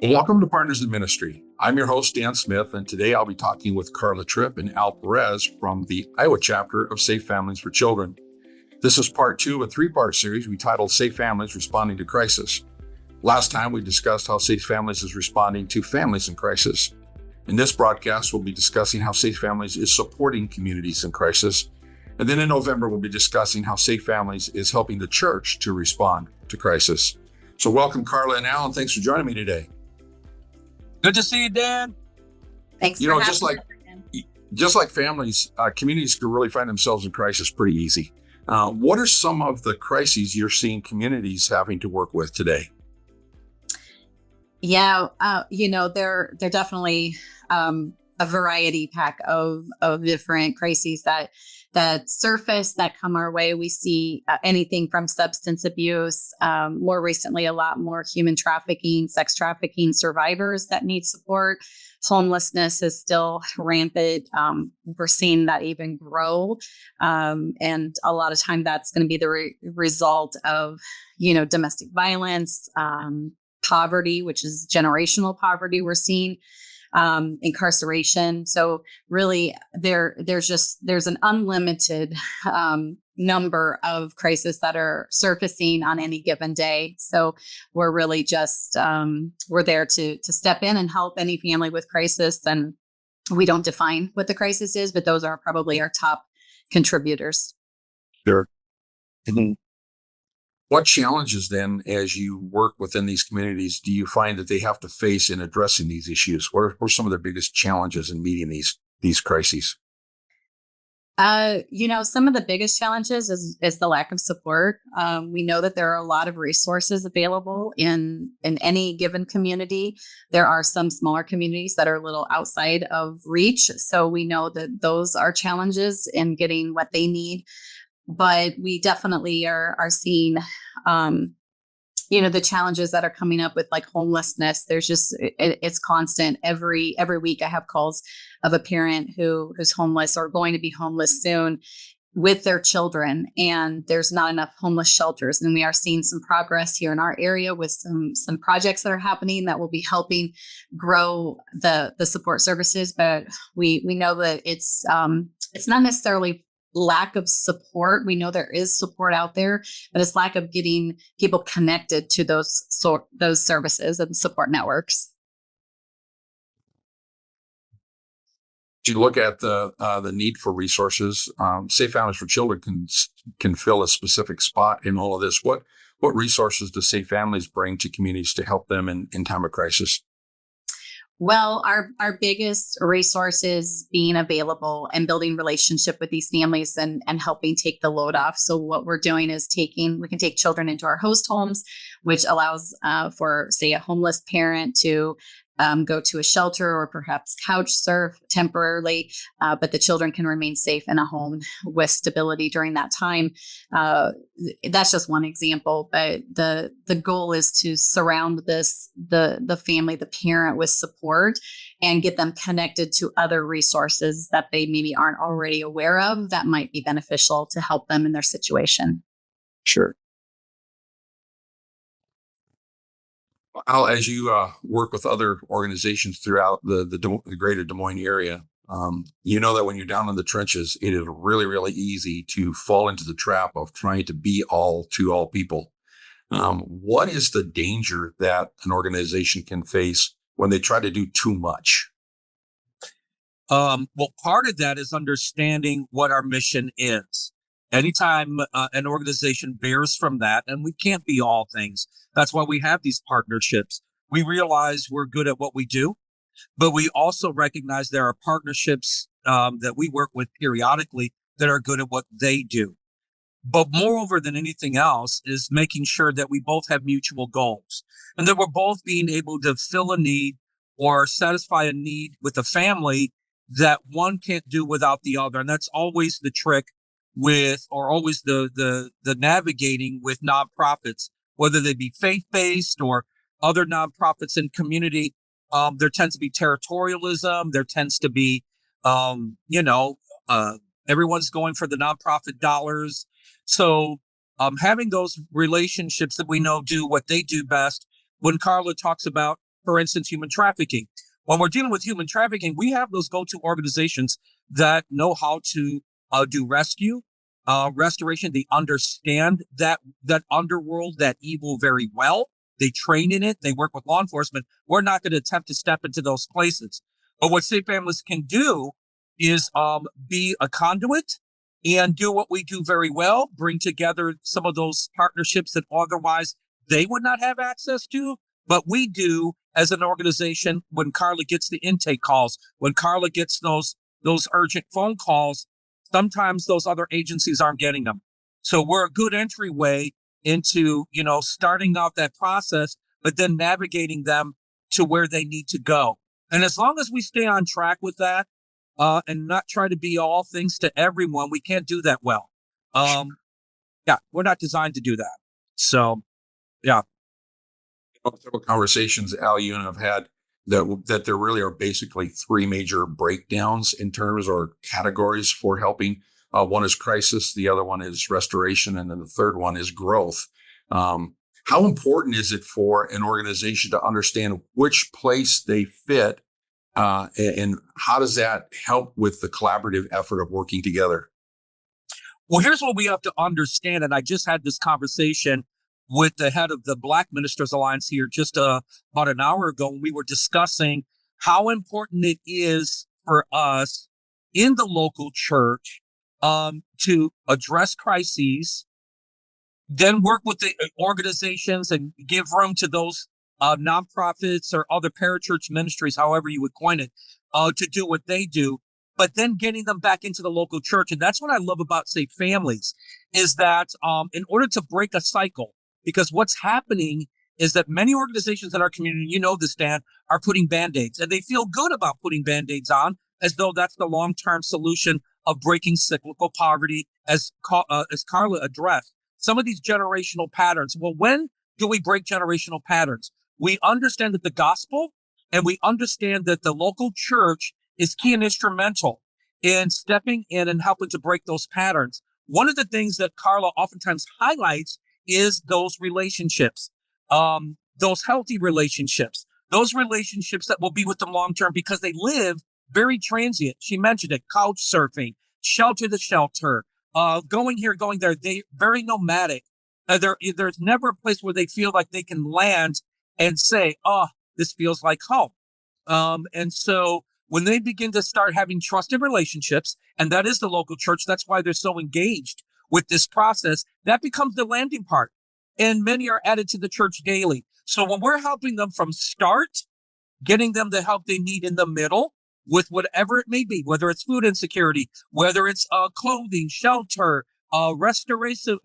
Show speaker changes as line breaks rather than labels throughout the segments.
Welcome to Partners in Ministry. I'm your host, Dan Smith, and today I'll be talking with Carla Tripp and Perez from the Iowa chapter of Safe Families for Children. This is part 2 of a 3-part series we titled Safe Families Responding to Crisis. Last time we discussed how Safe Families is responding to families in crisis. In this broadcast, we'll be discussing how Safe Families is supporting communities in crisis. And then in November, we'll be discussing how Safe Families is helping the church to respond to crisis. So welcome, Carla and Al, and thanks for joining me today.
Good to see you, Dan.
Thanks.
Just like families, communities can really find themselves in crisis pretty easy. What are some of the crises you're seeing communities having to work with today?
Yeah, they're definitely a variety pack of different crises that surface, that come our way. We see anything from substance abuse, more recently, a lot more human trafficking, sex trafficking survivors that need support. Homelessness is still rampant. We're seeing that even grow. And a lot of time that's going to be the result of, domestic violence, poverty, which is generational poverty we're seeing. Incarceration. So really there's an unlimited number of crises that are surfacing on any given day. So we're really just, we're there to step in and help any family with crisis. And we don't define what the crisis is, but those are probably our top contributors.
Sure. Mm-hmm. What challenges then, as you work within these communities, do you find that they have to face in addressing these issues? What are some of their biggest challenges in meeting these crises?
Some of the biggest challenges is the lack of support. We know that there are a lot of resources available in any given community. There are some smaller communities that are a little outside of reach. So we know that those are challenges in getting what they need. But we definitely are seeing, the challenges that are coming up with like homelessness. There's just, it's constant. Every week I have calls of a parent who's homeless or going to be homeless soon with their children, and there's not enough homeless shelters. And we are seeing some progress here in our area with some projects that are happening that will be helping grow the support services. But we know that it's not necessarily lack of support. We know there is support out there, but it's lack of getting people connected to those services and support networks.
As you look at the need for resources, Safe Families for Children can fill a specific spot in all of this. What resources do Safe Families bring to communities to help them in time of crisis?
Well, our biggest resource is being available and building relationship with these families and helping take the load off. So what we're doing is we can take children into our host homes, which allows for, say, a homeless parent to go to a shelter or perhaps couch surf temporarily, but the children can remain safe in a home with stability during that time. That's just one example, but the goal is to surround the family, the parent, with support and get them connected to other resources that they maybe aren't already aware of that might be beneficial to help them in their situation.
Sure. Al, as you work with other organizations throughout the greater Des Moines area, you know that when you're down in the trenches, it is really, really easy to fall into the trap of trying to be all to all people. What is the danger that an organization can face when they try to do too much?
Well, part of that is understanding what our mission is. Anytime an organization bears from that, and we can't be all things. That's why we have these partnerships. We realize we're good at what we do, but we also recognize there are partnerships that we work with periodically that are good at what they do. But moreover than anything else is making sure that we both have mutual goals and that we're both being able to fill a need or satisfy a need with a family that one can't do without the other. And that's always the trick always the navigating with nonprofits, whether they be faith-based or other nonprofits in community. There tends to be territorialism. There tends to be, everyone's going for the nonprofit dollars. So having those relationships that we know do what they do best. When Carla talks about for instance, human trafficking. When we're dealing with human trafficking, we have those go-to organizations that know how to do rescue, restoration. They understand that underworld, that evil very well. They train in it. They work with law enforcement. We're not going to attempt to step into those places. But what Safe Families can do is be a conduit and do what we do very well, bring together some of those partnerships that otherwise they would not have access to, but we do as an organization. When Carla gets the intake calls, when Carla gets those urgent phone calls, sometimes those other agencies aren't getting them. So we're a good entryway into, starting out that process, but then navigating them to where they need to go. And as long as we stay on track with that, and not try to be all things to everyone, we can't do that well. We're not designed to do that. So, yeah.
Several conversations Al, you and I have had that there really are basically three major breakdowns in terms or categories for helping. One is crisis, the other one is restoration, and then the third one is growth. How important is it for an organization to understand which place they fit, and how does that help with the collaborative effort of working together?
Well, here's what we have to understand, and I just had this conversation with the head of the Black Ministers Alliance here just about an hour ago, when we were discussing how important it is for us in the local church to address crises, then work with the organizations and give room to those nonprofits or other parachurch ministries, however you would coin it, to do what they do, but then getting them back into the local church. And that's what I love about Safe Families, is that in order to break a cycle, because what's happening is that many organizations in our community, this, Dan, are putting Band-Aids, and they feel good about putting Band-Aids on as though that's the long-term solution of breaking cyclical poverty, as Carla addressed. Some of these generational patterns. Well, when do we break generational patterns? We understand that the gospel, and we understand that the local church is key and instrumental in stepping in and helping to break those patterns. One of the things that Carla oftentimes highlights is those relationships, those healthy relationships, those relationships that will be with them long-term, because they live very transient. She mentioned it, couch surfing, shelter to shelter, going here, going there. They very nomadic. There's never a place where they feel like they can land and say, oh, this feels like home. And so when they begin to start having trusted relationships, and that is the local church, that's why they're so engaged with this process, that becomes the landing part. And many are added to the church daily. So when we're helping them from start, getting them the help they need in the middle with whatever it may be, whether it's food insecurity, whether it's clothing, shelter, restoration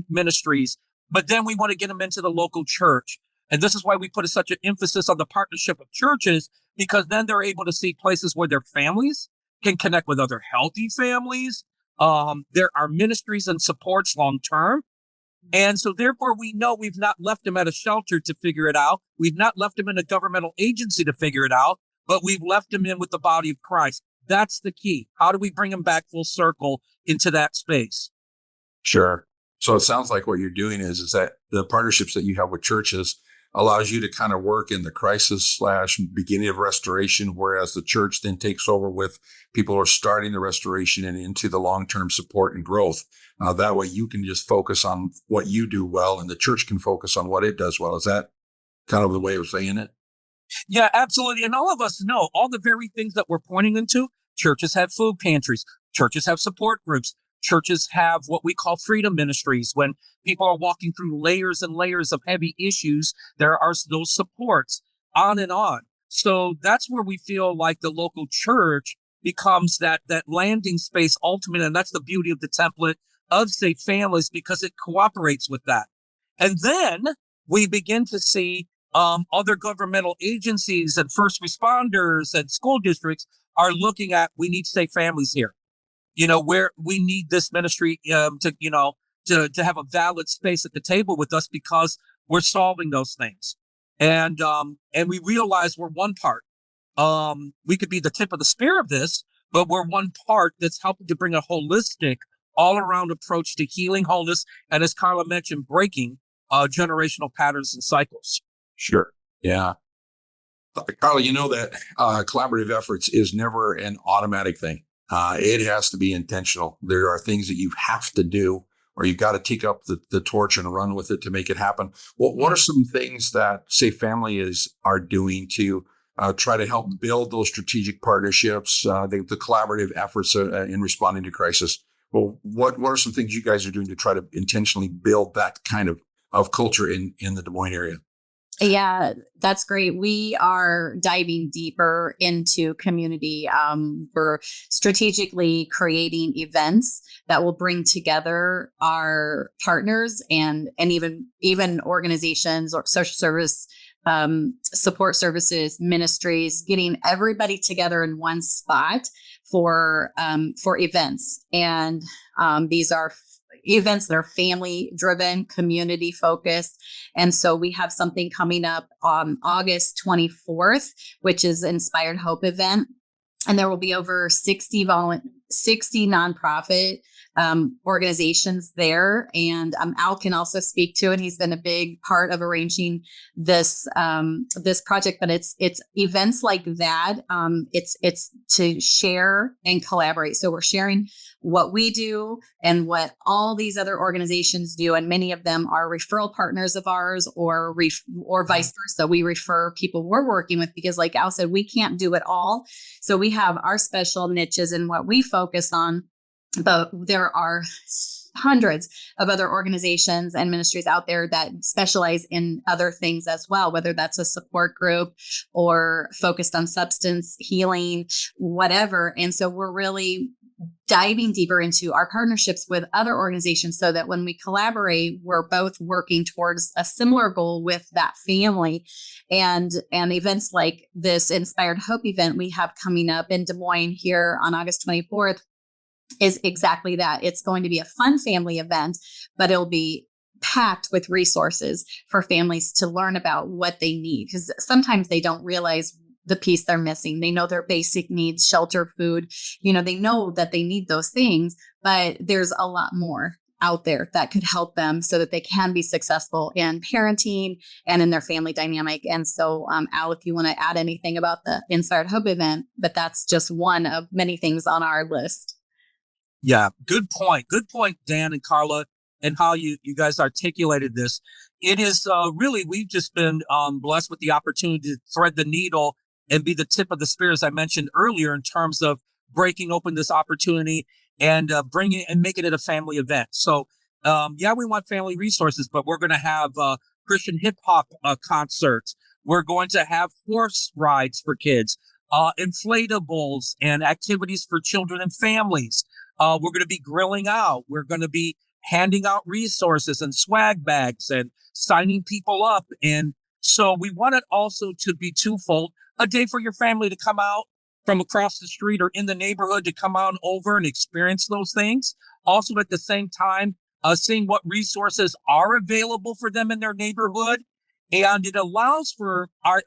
ministries, but then we want to get them into the local church. And this is why we put such an emphasis on the partnership of churches, because then they're able to see places where their families can connect with other healthy families. There are ministries and supports long term. And so therefore, we know we've not left them at a shelter to figure it out. We've not left them in a governmental agency to figure it out, but we've left them in with the body of Christ. That's the key. How do we bring them back full circle into that space?
Sure. So it sounds like what you're doing is that the partnerships that you have with churches allows you to kind of work in the crisis / beginning of restoration, whereas the church then takes over with people who are starting the restoration and into the long-term support and growth. That way you can just focus on what you do well, and the church can focus on what it does well. Is that kind of the way of saying it?
Yeah, absolutely. And all of us know all the very things that we're pointing into. Churches have food pantries. Churches have support groups. Churches have what we call freedom ministries. When people are walking through layers and layers of heavy issues, there are those supports, on and on. So that's where we feel like the local church becomes that landing space ultimately. And that's the beauty of the template of Safe Families, because it cooperates with that. And then we begin to see other governmental agencies and first responders and school districts are looking at, we need safe families here. Where we need this ministry to have a valid space at the table with us, because we're solving those things. And we realize we're one part. We could be the tip of the spear of this, but we're one part that's helping to bring a holistic, all around approach to healing, wholeness, and, as Carla mentioned, breaking generational patterns and cycles.
Sure. Yeah. Carla, you know that collaborative efforts is never an automatic thing. It has to be intentional. There are things that you have to do, or you've got to take up the torch and run with it to make it happen. What are some things that Safe Family are doing to try to help build those strategic partnerships, the collaborative efforts in responding to crisis? Well, what are some things you guys are doing to try to intentionally build that kind of culture in the Des Moines area?
Yeah, that's great. We are diving deeper into community. We're strategically creating events that will bring together our partners and even organizations or social service support services, ministries, getting everybody together in one spot for events. And these are events that are family driven, community focused. And so we have something coming up on August 24th, which is Inspired Hope event. And there will be over 60 nonprofit organizations there. And Al can also speak to it. He's been a big part of arranging this project, but it's events like that. It's to share and collaborate. So we're sharing what we do and what all these other organizations do. And many of them are referral partners of ours or vice versa. We refer people we're working with because like Al said, we can't do it all. So we have our special niches and what we focus on. But there are hundreds of other organizations and ministries out there that specialize in other things as well, whether that's a support group or focused on substance healing, whatever. And so we're really diving deeper into our partnerships with other organizations so that when we collaborate, we're both working towards a similar goal with that family. And events like this Inspired Hope event we have coming up in Des Moines here on August 24th is exactly that. It's going to be a fun family event, but it'll be packed with resources for families to learn about what they need, because sometimes they don't realize the piece they're missing. They know their basic needs, shelter, food, they know that they need those things, but there's a lot more out there that could help them so that they can be successful in parenting and in their family dynamic. And so, Al, if you want to add anything about the Inspired Hope event, but that's just one of many things on our list.
Yeah, good point. Good point, Dan and Carla, and how you guys articulated this. It is really, we've just been blessed with the opportunity to thread the needle and be the tip of the spear, as I mentioned earlier, in terms of breaking open this opportunity and bringing it and making it a family event. So, we want family resources, but we're going to have Christian hip hop concerts. We're going to have horse rides for kids, inflatables, and activities for children and families. We're going to be grilling out. We're going to be handing out resources and swag bags and signing people up. And so we want it also to be twofold: a day for your family to come out from across the street or in the neighborhood to come on over and experience those things. Also, at the same time, seeing what resources are available for them in their neighborhood. And it allows for our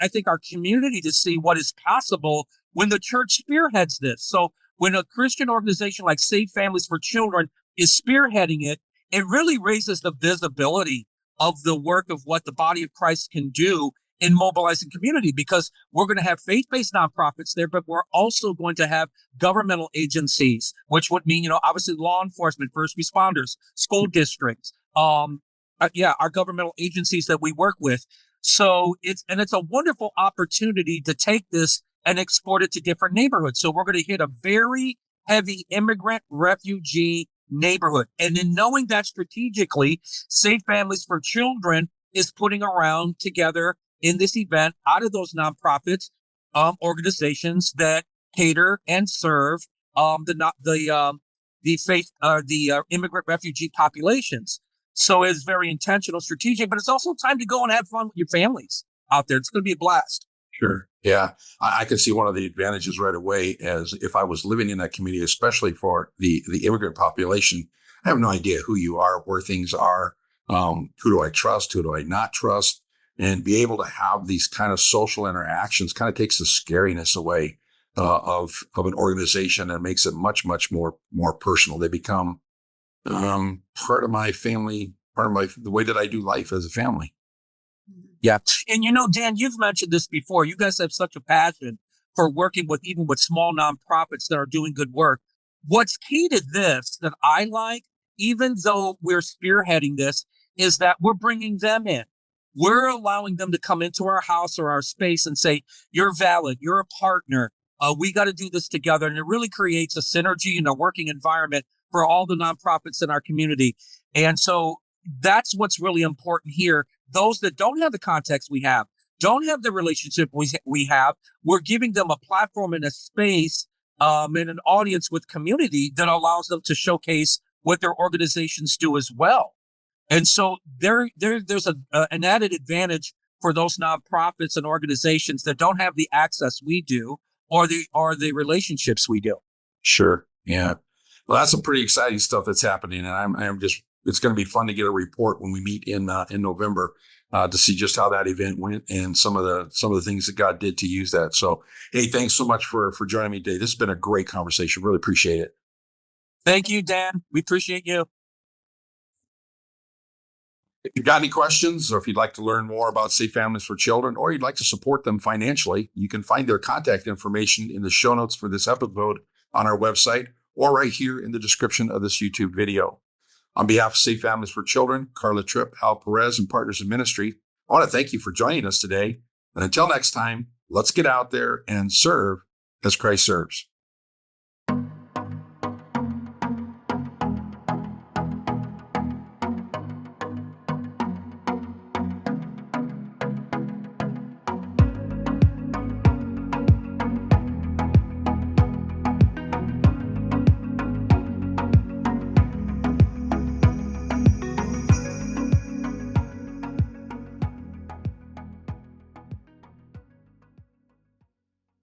community to see what is possible when the church spearheads this. So when a Christian organization like Safe Families for Children is spearheading it, it really raises the visibility of the work of what the body of Christ can do in mobilizing community, because we're going to have faith-based nonprofits there, but we're also going to have governmental agencies, which would mean, obviously law enforcement, first responders, school districts, our governmental agencies that we work with. So it's a wonderful opportunity to take this and export it to different neighborhoods. So we're going to hit a very heavy immigrant refugee neighborhood. And in knowing that strategically, Safe Families for Children is putting around together in this event out of those nonprofits, organizations that cater and serve the immigrant refugee populations. So it's very intentional, strategic, but it's also time to go and have fun with your families out there. It's going to be a blast.
Sure. Yeah. I can see one of the advantages right away as if I was living in that community, especially for the immigrant population. I have no idea who you are, where things are, who do I trust, who do I not trust, and be able to have these kind of social interactions kind of takes the scariness away of an organization and makes it much, much more personal. They become part of my family, part of the way that I do life as a family.
Yeah. And Dan, you've mentioned this before. You guys have such a passion for working with even with small nonprofits that are doing good work. What's key to this that I like, even though we're spearheading this, is that we're bringing them in. We're allowing them to come into our house or our space and say, you're valid, you're a partner. We got to do this together. And it really creates a synergy and a working environment for all the nonprofits in our community. And so that's what's really important here. Those that don't have the context we have, don't have the relationship we have, we're giving them a platform and a space and an audience with community that allows them to showcase what their organizations do as well. And so there's an added advantage for those nonprofits and organizations that don't have the access we do or the relationships we do.
Sure. Yeah. Well, that's some pretty exciting stuff that's happening. And I'm just, it's going to be fun to get a report when we meet in November to see just how that event went and some of the things that God did to use that. So, hey, thanks so much for joining me today. This has been a great conversation. Really appreciate it.
Thank you, Dan. We appreciate you.
If you've got any questions or if you'd like to learn more about Safe Families for Children or you'd like to support them financially, you can find their contact information in the show notes for this episode on our website or right here in the description of this YouTube video. On behalf of Safe Families for Children, Carla, Tripp, Perez, and Partners in Ministry, I want to thank you for joining us today. And until next time, let's get out there and serve as Christ serves.